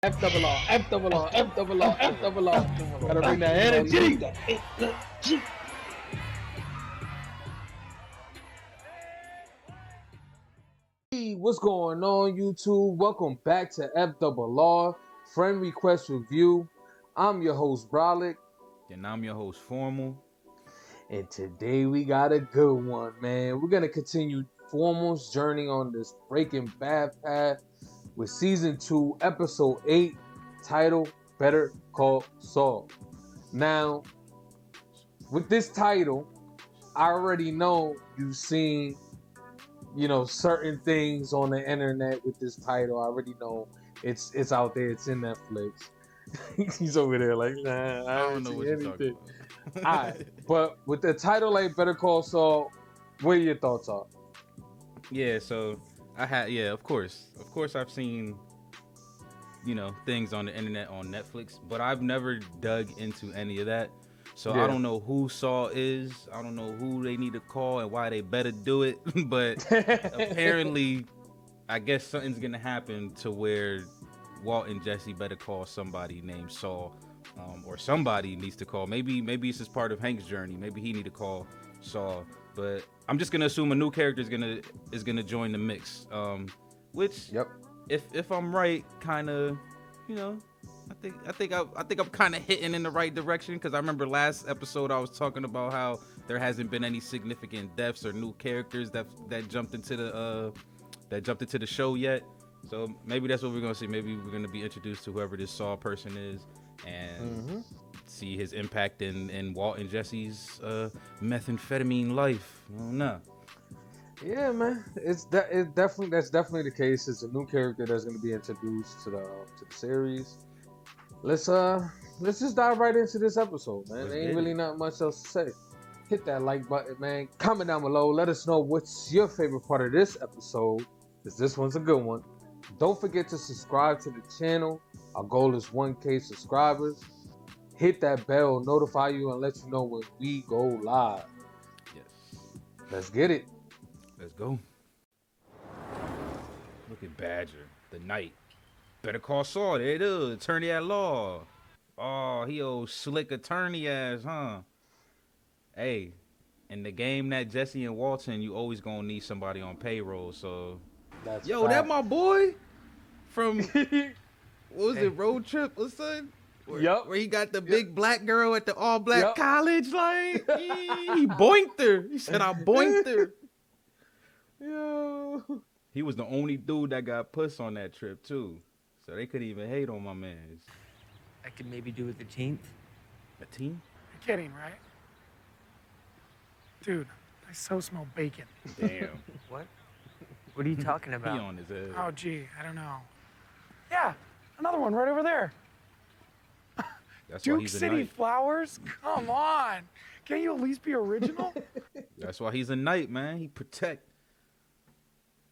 F double R, F double R, F double R, F double R. Gotta bring that energy. Hey, what's going on, YouTube? Welcome back to F double R Friend Request Review. I'm your host, Bralik. And I'm your host, Formal. And today we got a good one, man. We're gonna continue Formal's journey on this Breaking Bad path with Season 2, Episode 8, titled Better Call Saul. Now, with this title, I already know you've seen, certain things on the internet with this title. I already know it's out there. It's in Netflix. He's over there like, nah, I I haven't don't know seen what you're anything. talking All about. right, but with the title like Better Call Saul, what are your thoughts are? Yeah, so of course I've seen, things on the internet on Netflix, but I've never dug into any of that. So I don't know who Saul is. I don't know who they need to call and why they better do it. But apparently, I guess something's gonna happen to where Walt and Jesse better call somebody named Saul, or somebody needs to call. Maybe it's just part of Hank's journey. Maybe he need to call Saul. But I'm just gonna assume a new character is gonna join the mix. Which, if I'm right, kind of, I think I'm kind of hitting in the right direction, because I remember last episode I was talking about how there hasn't been any significant deaths or new characters that jumped into the show yet. So maybe that's what we're gonna see. Maybe we're gonna be introduced to whoever this Saul person is and see his impact in Walt and Jesse's methamphetamine life. I don't know. Yeah, man, that's definitely the case. It's a new character that's going to be introduced to the series. Let's just dive right into this episode, man. There ain't really not much else to say. Hit that like button, man. Comment down below. Let us know what's your favorite part of this episode, because this one's a good one. Don't forget to subscribe to the channel. Our goal is 1K subscribers. Hit that bell, notify you, and let you know when we go live. Yes. Let's get it. Let's go. Look at Badger, the knight. Better Call Saul. There it is. Attorney at law. Oh, he old slick attorney ass, huh? Hey, in the game that Jesse and Walton, you always gonna need somebody on payroll. So, that my boy from what was it, Road Trip or something? Where he got the big black girl at the all black college, like he boinked her. He said, "I boinked her." Yo. He was the only dude that got puss on that trip too, so they couldn't even hate on my man. I could maybe do it the 10th. A team? You're kidding, right? Dude, I so smell bacon. Damn. What? What are you talking He about? on his head. Oh, gee, I don't know. Yeah, another one right over there. That's why Duke he's a City knight. flowers? Come on. Can't you at least be original? That's why he's a knight, man. He protect.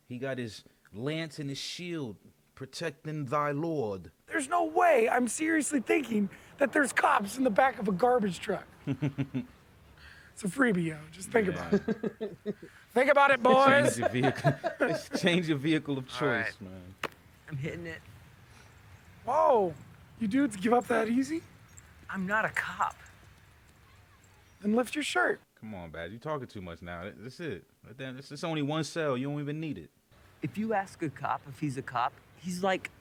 He got his lance and his shield, protecting thy lord. There's no way I'm seriously thinking that there's cops in the back of a garbage truck. It's a freebie, yo. Just think about it. Think about it, boys. Change your vehicle. Change your vehicle of choice, right. man. I'm hitting it. Whoa. You dudes give up that easy? I'm not a cop. Then lift your shirt. Come on, Bad. You talking too much now. That's it. It's only one cell. You don't even need it. If you ask a cop if he's a cop, he's like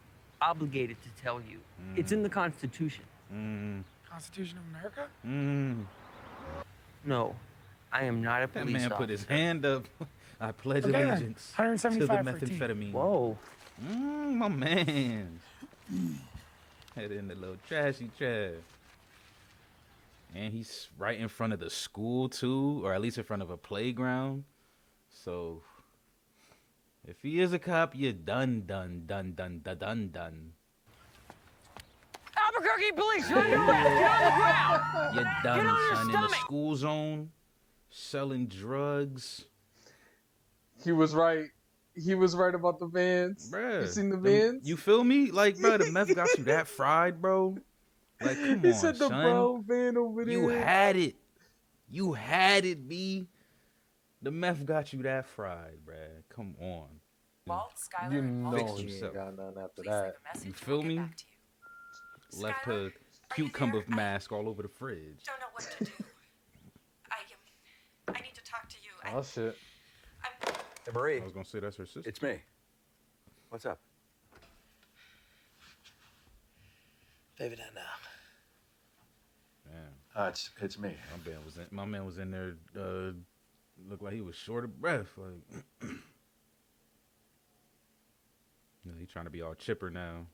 obligated to tell you. It's in the Constitution. Constitution of America? No, I am not a That police man officer. put his hand up. I pledge Okay, then. allegiance to the 175 for a team. methamphetamine. Whoa. My man. Head in the little trashy trash. And he's right in front of the school too, or at least in front of a playground. So if he is a cop, you're done. Albuquerque police, you're under arrest. Get on the ground. You're done, Get on your son. In the stomach. school zone, selling drugs. He was right. He was right about the vans. Bruh. You seen the vans? You feel me? Like, bro, the meth got you that fried, bro. Like, come He on, said the son. brown van over there. You had it. You had it, B. The meth got you that fried, bruh. Come on. Walt, Skylar, You and know Walt. he yourself. ain't got nothing after Please leave that. a message. You feel We'll get me? back to you. left her cucumber mask all over the fridge. Don't know what to do. I need to talk to you. Oh shit. Hey, Marie. I was gonna say that's her sister. It's me. What's up? Baby, that now. Damn. It's me. My man was in there. Looked like he was short of breath. Like, you know, he trying to be all chipper now.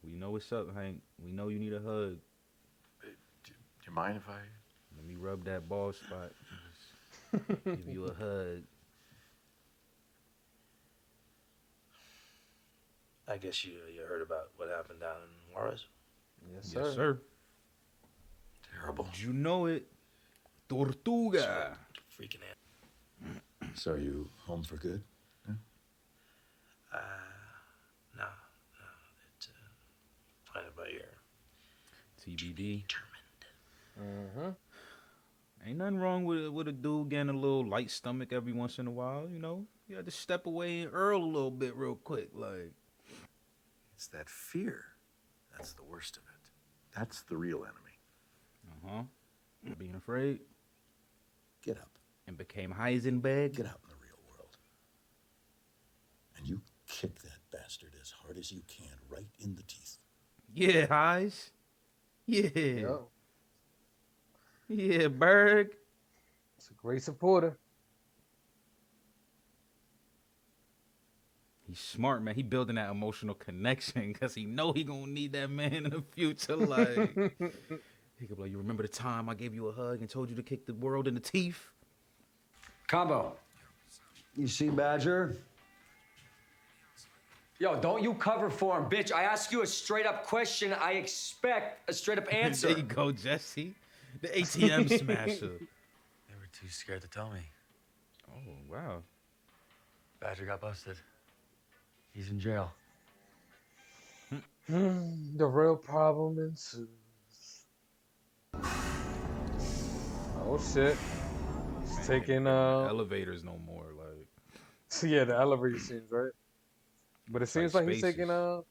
We know what's up, Hank. We know you need a hug. Do you mind if I? Let me rub that bald spot. Just give you a hug. I guess you heard about what happened down in Juarez? Yes, sir. Yes, sir. Terrible. Did you know it? Tortuga. Freaking it. So are you home for good? No. It's playing it by ear. TBD. Determined. Ain't nothing wrong with a dude getting a little light stomach every once in a while, you know? You had to step away and earl a little bit real quick, like. It's that fear. That's the worst of it. That's the real enemy. Being afraid. Get up. And became Heisenberg. Get out in the real world. And you kick that bastard as hard as you can, right in the teeth. Yeah, Heis. Yeah. Yo, Yeah, Berg. it's a great supporter. He's smart, man. He building that emotional connection because he know he gonna need that man in the future. Like, he could be like, you remember the time I gave you a hug and told you to kick the world in the teeth? Combo. You see Badger? Yo, don't you cover for him, bitch. I ask you a straight up question. I expect a straight up answer. There you go, Jesse. The ATM smasher. They were too scared to tell me. Oh, wow. Badger got busted. He's in jail. The real problem ensues. Oh shit. He's taking Elevators no more, like. yeah, the elevator scenes, right? But it seems like he's spaces. taking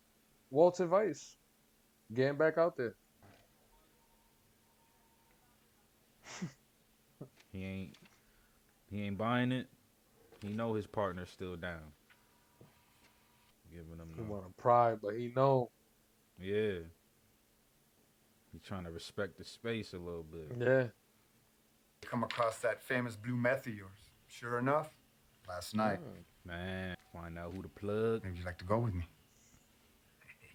Walt's advice. Getting back out there. He ain't buying it. He know his partner's still down. Giving him He the, want to pride, but he know. yeah. He trying to respect the space a little bit. Yeah. Come across that famous blue meth of yours. Sure enough, last night. Man, find out who the plug. Maybe you'd like to go with me.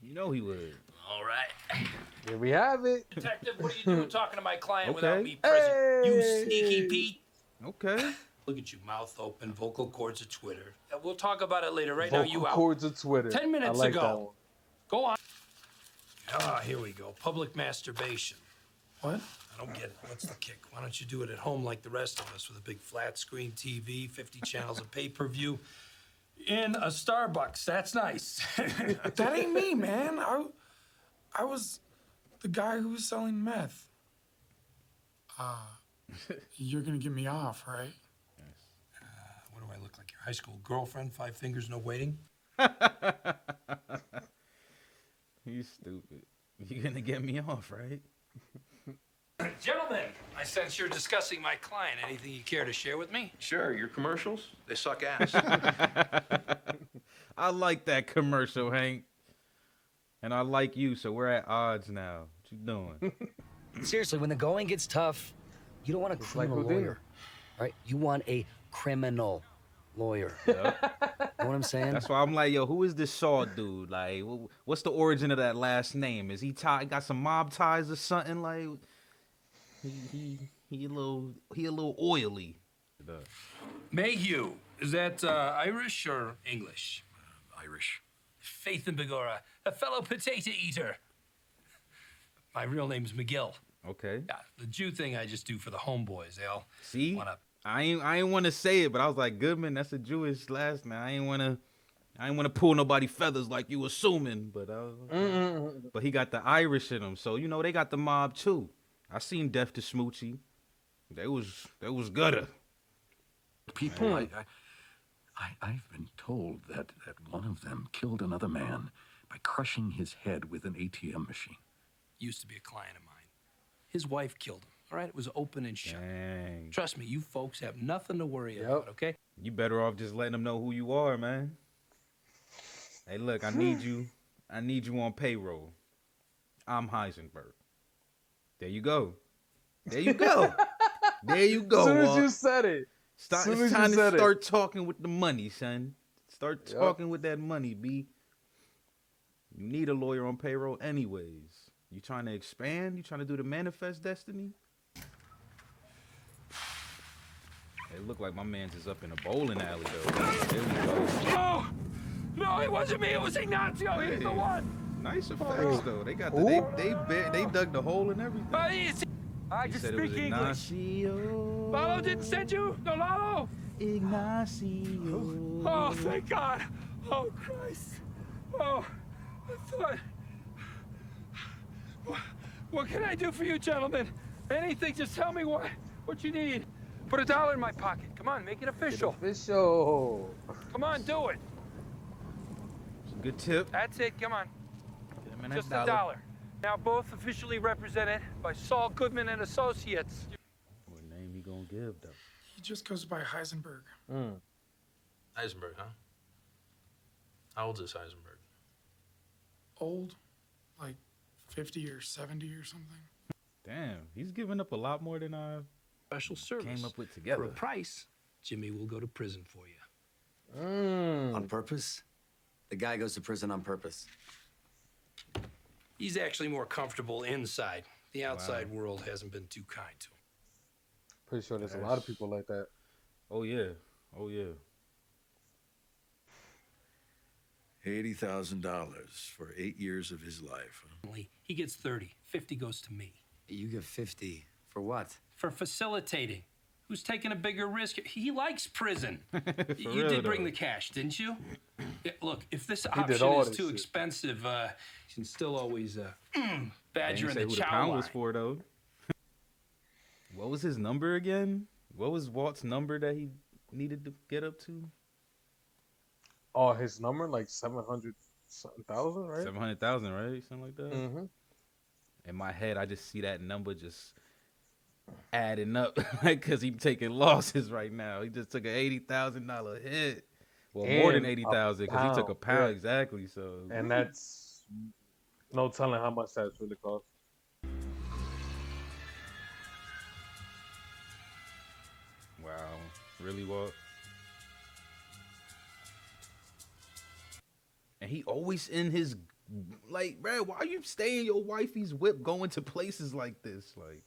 You know he would. All right. Here we have it. Detective, what are you doing talking to my client Okay. without me present? You Hey! sneaky Pete. Okay. Look at you, mouth open, vocal cords of Twitter. We'll talk about it later. Right now, Vocal you out. cords of Twitter. 10 minutes I like ago. that one. Go on. Ah, here we go. Public masturbation. What? I don't get it. What's the kick? Why don't you do it at home like the rest of us with a big flat screen TV, 50 channels of pay-per-view, in a Starbucks? That's nice. That ain't me, man. I was the guy who was selling meth. You're gonna get me off, right? What do I look like? Your high school girlfriend? 5 fingers, no waiting? He's stupid. You gonna get me off, right? Gentlemen, I sense you're discussing my client. Anything you care to share with me? Sure, your commercials, they suck ass. I like that commercial, Hank. And I like you, so we're at odds now. What you doing? Seriously, when the going gets tough, you don't want a criminal Houdini. lawyer, right? You want a criminal lawyer. Yep. You know what I'm saying? That's why I'm like, yo, who is this Saul dude? Like, what's the origin of that last name? Is he got some mob ties or something? Like, he a little oily. Mayhew. Is that Irish or English? Irish. Faith and Begora, a fellow potato eater. My real name's McGill. Okay. Yeah, the Jew thing I just do for the homeboys. They all See, wanna. I ain't want to say it, but I was like, Goodman, that's a Jewish last name. I ain't want to pull nobody feathers like you assuming, but but he got the Irish in him, so you know they got the mob too. I seen Death to Smoochie. They was gutter. People, I've been told that one of them killed another man by by crushing his head with an ATM machine. Used to be a client of mine. His wife killed him. All right, it was open and shut. Dang. Trust me, you folks have nothing to worry about, okay? You better off just letting them know who you are, man. Hey, look, I need you. I need you on payroll. I'm Heisenberg. There you go. There you go. There you go. As soon as Walt. you said it. It's time to start talking with the money, son. Start talking with that money, B. You need a lawyer on payroll anyways. You trying to expand? You trying to do the manifest destiny? It look like my man's is up in a bowling alley, though. There we go. No! No, it wasn't me. It was Ignacio. He's the one. Nice effects, though. They got the, they dug the hole and everything. I just Said it was speak English. Ignacio. Lalo didn't send you? No, Lalo? Ignacio. Oh, thank God. Oh, Christ. Oh, I thought... What can I do for you, gentlemen? Anything, just tell me what you need. Put $1 in my pocket. Come on, make it official. Official. Come on, do it. It's a good tip. That's it, come on. Get him in Just that $1. Now both officially represented by Saul Goodman and Associates. What name he gonna give, though? He just goes by Heisenberg. Heisenberg, huh? How old is Heisenberg? Old, like 50 or 70 or something. Damn, he's giving up a lot more than I Special service. came up with together. For a price, Jimmy will go to prison for you. On purpose? The guy goes to prison on purpose. He's actually more comfortable inside. The outside world hasn't been too kind to him. Pretty sure there's a lot of people like that. Oh yeah. Oh yeah. $80,000 for 8 years of his life. He gets 30. 50 goes to me. You get 50 for what? For facilitating. Who's taking a bigger risk? He likes prison. You real, did bring though. the cash, didn't you? Yeah, look, if this did option all is this too shit. expensive, you can still always They badger didn't in say the who the chow pound line. was for though. What was his number again? What was Walt's number that he needed to get up to? Oh, his number like 700,000, right? 700,000, right? Something like that. Mm-hmm. In my head, I just see that number just adding up, like, cause he taking losses right now. He just took an $80,000 hit. Well, more than And 80,000 because he took a pound, pound yeah. exactly. So, And that's no telling how much that's really cost. wow, really, Walt? And he always in his, like, bro, why you stay in your wifey's whip going to places like this? Like,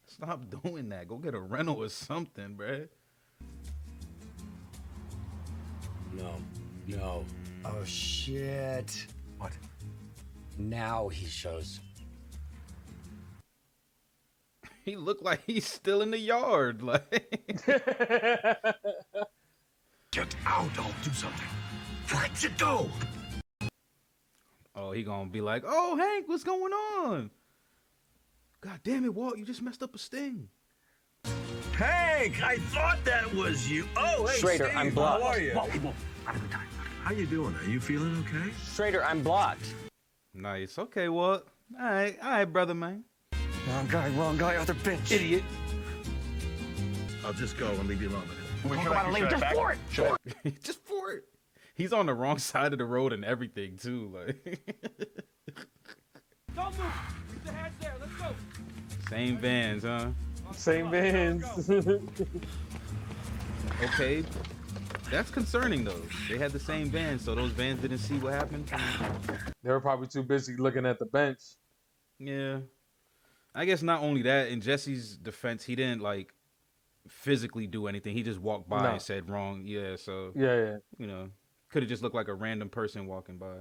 stop doing that. Go get a rental or something, bro. No. Oh, shit. What? Now he shows. He looked like he's still in the yard. Like, Get out, I'll do something. What you do? oh, he gonna be like, oh, Hank, what's going on? God damn it, Walt, you just messed up a sting. Hank, I thought that was you. Oh, hey, Schrader, Steve, I'm blocked. How are you? How you doing? Are you feeling okay? Schrader, I'm blocked. Nice. Okay, Walt. All right, brother, man. Wrong guy, other bitch. Idiot. I'll just go and leave you alone with it. We come out and leave just for it. Sure. Just for it. He's on the wrong side of the road and everything, too. Like, Don't move. Keep the hands there. Let's go. same vans, huh? Same vans. Okay. That's concerning, though. They had the same vans, so those vans didn't see what happened. They were probably too busy looking at the bench. Yeah. I guess not only that, in Jesse's defense, he didn't, like, physically do anything. He just walked by and said wrong. Yeah, so, Yeah. you know, could have just looked like a random person walking by.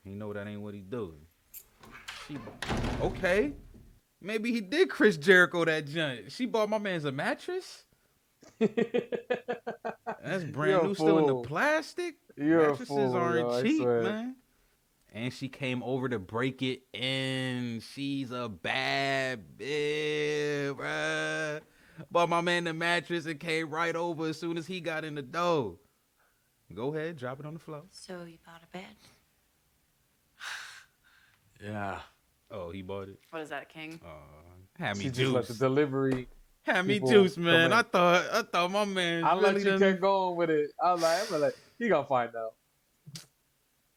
He know that ain't what he doing. Okay. Maybe he did Chris Jericho that joint. She bought my man's a mattress? That's brand new, still in the plastic. You're Mattresses a fool, aren't yo, I cheap, swear. man. And she came over to break it in. She's a bad bitch, bruh. Bought my man the mattress and came right over as soon as he got in the door. Go ahead, drop it on the floor. So you bought a bed? Yeah. Oh, he bought it. What is that, King? Had me She just let the juice. delivery. Had me people juice, come man. in. I thought my man. I really let you done... keep going with it. I'm like, he gonna find out.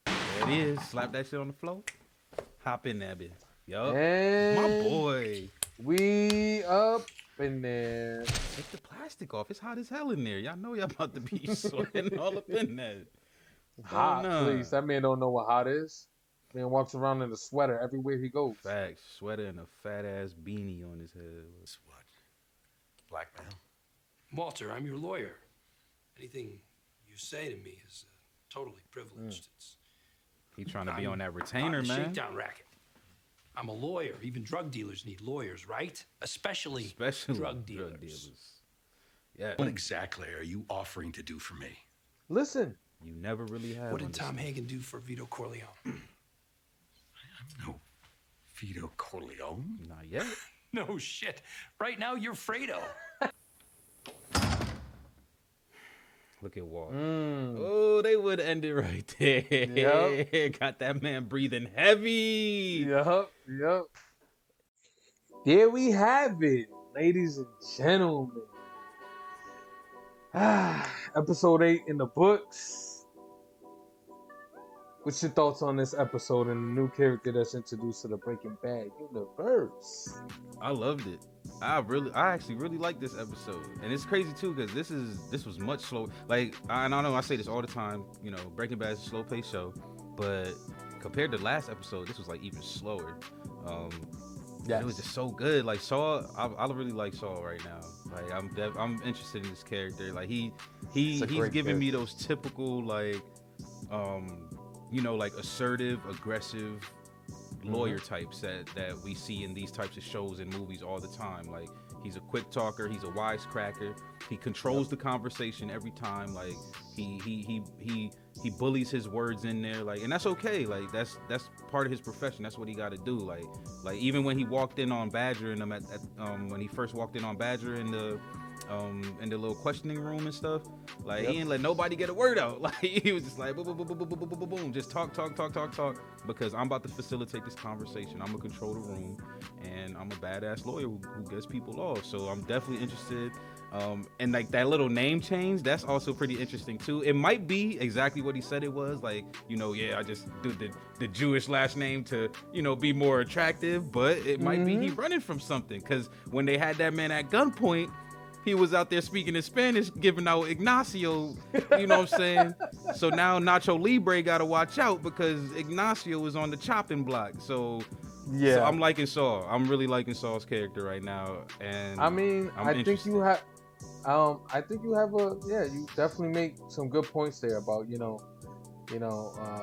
There it is. Slap that shit on the floor. Hop in there, bitch. Yup. And My boy. We up in there. Take the plastic off. It's hot as hell in there. Y'all know y'all about to be sweating all up in there. Hot, nah. please. That man don't know what hot is. Man walks around in a sweater everywhere he goes. Facts. Sweater and a fat ass beanie on his head. What? Blackmail? Walter, I'm your lawyer. Anything you say to me is totally privileged. It's He trying to be on that retainer, the man. shakedown racket. I'm a lawyer. Even drug dealers need lawyers, right? Especially drug dealers. Yeah. What exactly are you offering to do for me? Listen. You never really have. What did Tom Hagen do for Vito Corleone? No, Vito Corleone? Not yet. No shit. Right now, you're Fredo. Look at Walt. Oh, they would end it right there. Yep. Got that man breathing heavy. Yup. There we have it, ladies and gentlemen. Episode 8 in the books. What's your thoughts on this episode and the new character that's introduced to the Breaking Bad universe? I loved it. I actually really like this episode, and it's crazy too because this was much slower. Like I know I say this all the time. You know, Breaking Bad is a slow paced show, but compared to last episode, this was like even slower. It was just so good. Like Saul, I really like Saul right now. Like I'm interested in this character. Like he's giving me those typical like like assertive, aggressive lawyer types that we see in these types of shows and movies all the time. Like he's a quick talker, he's a wisecracker, he controls the conversation every time. Like he bullies his words in there, like, and that's okay. Like that's part of his profession. That's what he got to do. Like even when he walked in on Badger and them when he first walked in on Badger in the little questioning room and stuff, like he didn't let nobody get a word out. Like he was just like boom, boom, boom, boom, boom, boom, boom, boom, boom, just talk, because I'm about to facilitate this conversation. I'm gonna control the room, and I'm a badass lawyer who gets people off. So I'm definitely interested. And like that little name change, that's also pretty interesting too. It might be exactly what he said it was. Like, I just did the Jewish last name to, be more attractive, but it might be he running from something. Cause when they had that man at gunpoint, he was out there speaking in Spanish, giving out Ignacio, you know what I'm saying? So now Nacho Libre got to watch out because Ignacio is on the chopping block. So I'm liking Saul. I'm really liking Saul's character right now. And I think you have you definitely make some good points there about,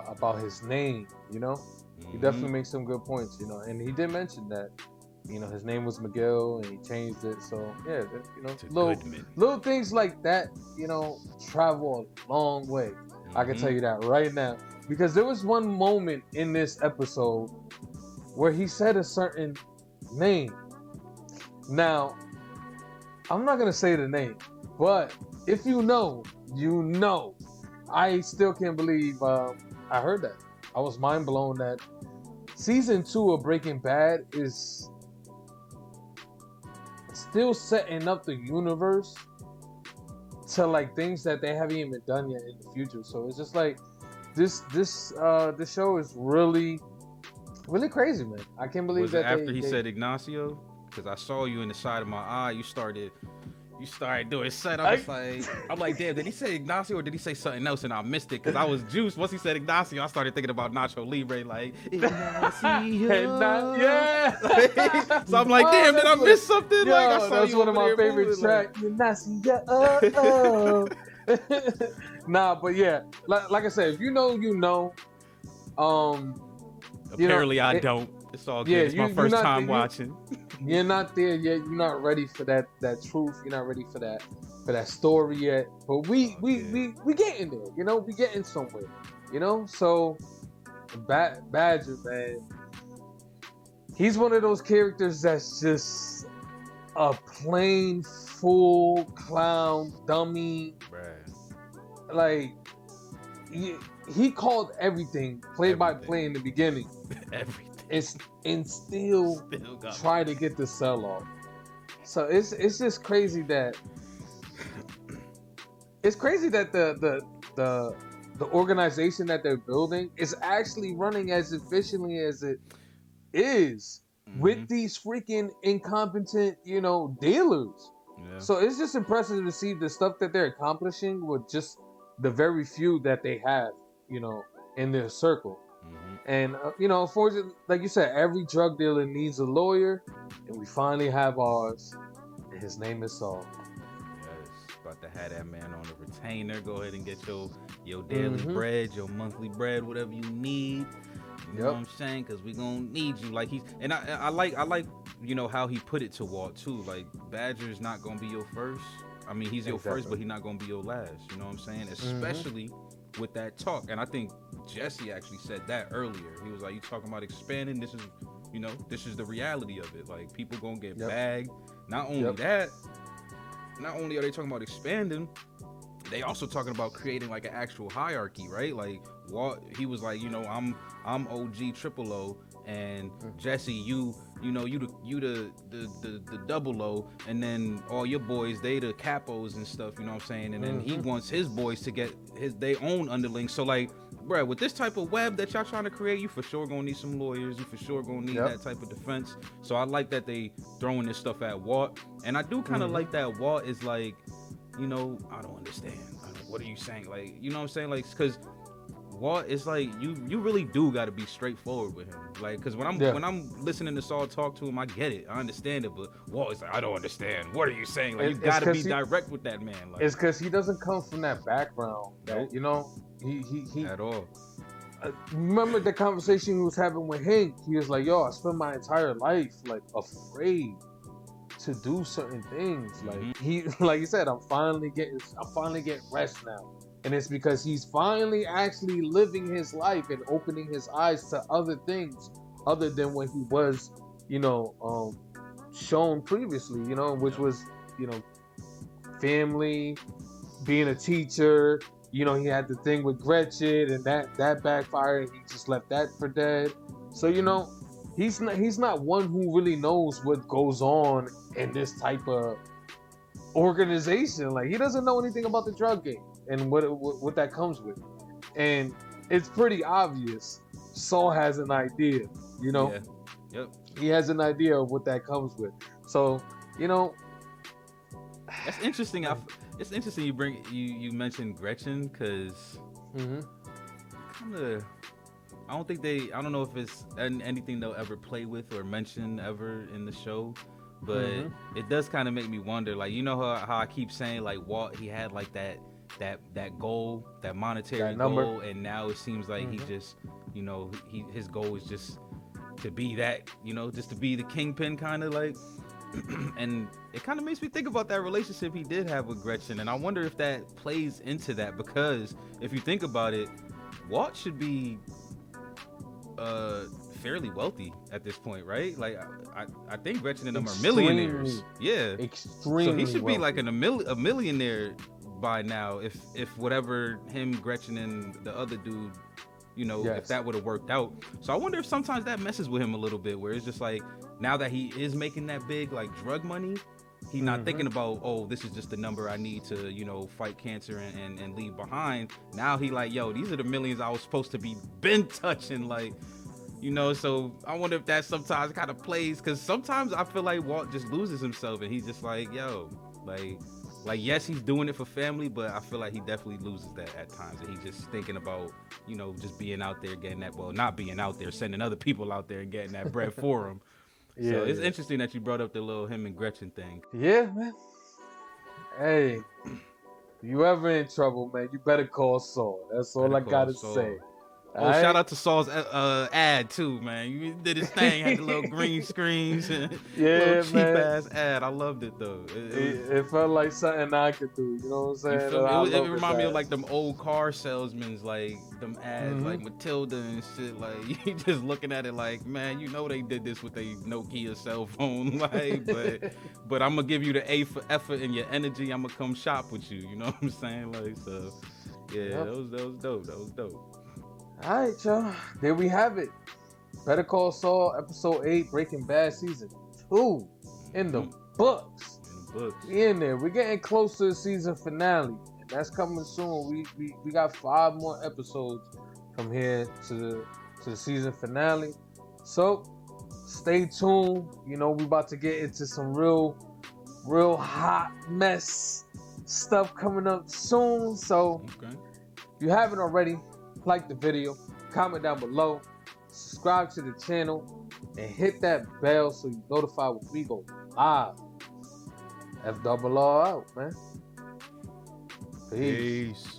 about his name, you definitely make some good points, and he did mention that, his name was Miguel and he changed it. So yeah, little things like that, travel a long way. I can tell you that right now, because there was one moment in this episode where he said a certain name. Now, I'm not gonna say the name, but if you know, I still can't believe I heard that. I was mind blown that season 2 of Breaking Bad is still setting up the universe to like things that they haven't even done yet in the future. So it's just like this show is really, really crazy, man. I can't believe that after he said Ignacio, because I saw you in the side of my eye, you started doing set. I'm like, damn, did he say Ignacio or did he say something else and I missed it? Because I was juiced. Once he said Ignacio, I started thinking about Nacho Libre, like Ignacio. So I'm like, damn, did I miss something? Yo, like I saw that's you one of my favorite tracks. Ignacio. Nah, but yeah, like I said, if you know. Apparently, I don't. It's all good. Yeah, it's my first time watching. You're not there yet. You're not ready for that truth. You're not ready for that story yet. But we getting there. We getting somewhere. So Badger, man, he's one of those characters that's just a plain full clown dummy. Right. Like he called everything play by play in the beginning. Everything. And still try to get the sell off. So it's just crazy that the organization that they're building is actually running as efficiently as it is with these freaking incompetent, dealers. Yeah. So it's just impressive to see the stuff that they're accomplishing with just the very few that they have, in their circle. And unfortunately, like you said, every drug dealer needs a lawyer, and we finally have ours. And his name is Saul. Yes, about to have that man on the retainer. Go ahead and get your daily bread, your monthly bread, whatever you need. You know what I'm saying? Because we gonna need you. Like I like how he put it to Walt too. Like Badger's not gonna be your first. I mean, he's your first, but he's not gonna be your last. You know what I'm saying? Especially with that talk. And I think Jesse actually said that earlier. He was like, "You talking about expanding? This is the reality of it. Like people gonna get bagged. Not only that, not only are they talking about expanding." They also talking about creating like an actual hierarchy, right? Like Walt, he was like, I'm OG Triple O, and Jesse, you the double O, and then all your boys, they the capos and stuff, you know what I'm saying? And then he wants his boys to get their own underlings. So like, bro, with this type of web that y'all trying to create, you for sure gonna need some lawyers. You for sure gonna need that type of defense. So I like that they throwing this stuff at Walt, and I do kind of like that Walt is like, I don't understand. What are you saying? Like, you know what I'm saying? Like, because Walt is like, you really do got to be straightforward with him. Like, because when I'm listening to Saul talk to him, I get it, I understand it. But Walt is like, I don't understand. What are you saying? Like, you got to be direct with that man. Like, it's because he doesn't come from that background. That, he at all. Remember the conversation he was having with Hank? He was like, "Yo, I spent my entire life like afraid to do certain things." Like like you said, I'm finally getting rest now, and it's because he's finally actually living his life and opening his eyes to other things other than what he was, shown previously. Which was, family, being a teacher. He had the thing with Gretchen, and that backfired. He just left that for dead. So he's not one who really knows what goes on in this type of organization. Like, he doesn't know anything about the drug game and what that comes with. And it's pretty obvious Saul has an idea, Yeah. Yep. He has an idea of what that comes with. So, that's interesting. It's interesting you mentioned Gretchen, because kind of, I don't know if it's anything they'll ever play with or mention ever in the show, but it does kind of make me wonder, like, how I keep saying, like, Walt, he had like that goal, that monetary goal, and now it seems like he just, his goal is just to be that, just to be the kingpin, kind of like. And it kind of makes me think about that relationship he did have with Gretchen, and I wonder if that plays into that, because if you think about it, Walt should be fairly wealthy at this point, right? Like, I think Gretchen and them are millionaires. Yeah, extremely. So he should wealthy. be like a millionaire by now, if whatever him, Gretchen, and the other dude, if that would have worked out. So I wonder if sometimes that messes with him a little bit, where it's just like, now that he is making that big like drug money, he's not thinking about, oh, this is just the number I need to, fight cancer and leave behind. Now he like, yo, these are the millions I was supposed to be been touching, like, so I wonder if that sometimes kind of plays, because sometimes I feel like Walt just loses himself, and he's just like, yo, like yes, he's doing it for family, but I feel like he definitely loses that at times, and he's just thinking about, just being out there getting that, well, not being out there, sending other people out there and getting that bread for him. Yeah, so it's interesting that you brought up the little him and Gretchen thing. Yeah, man. Hey, you ever in trouble, man, you better call Saul. That's all I gotta say. Oh, shout out to Saul's ad too, man. You did his thing, had the little green screens and little cheap ass ad. I loved it though. It felt like something I could do. You know what I'm saying? It reminded me of like them old car salesmen, like them ads, like Matilda and shit. Like, you just looking at it like, man, they did this with a Nokia cell phone, like, but I'm gonna give you the A for effort and your energy. I'm gonna come shop with you. You know what I'm saying? Like, so. Yeah, Yep. that was dope. That was dope. All right, y'all. There we have it. Better Call Saul, episode 8, Breaking Bad, season 2, in the books. In the books. We in there. We're getting close to the season finale, and that's coming soon. We got 5 more episodes from here to the season finale. So stay tuned. You know, we about to get into some real hot mess stuff coming up soon. So Okay. if you haven't already, like the video, comment down below, subscribe to the channel, and hit that bell so you notify when we go live. F double R out, man. Peace. Peace.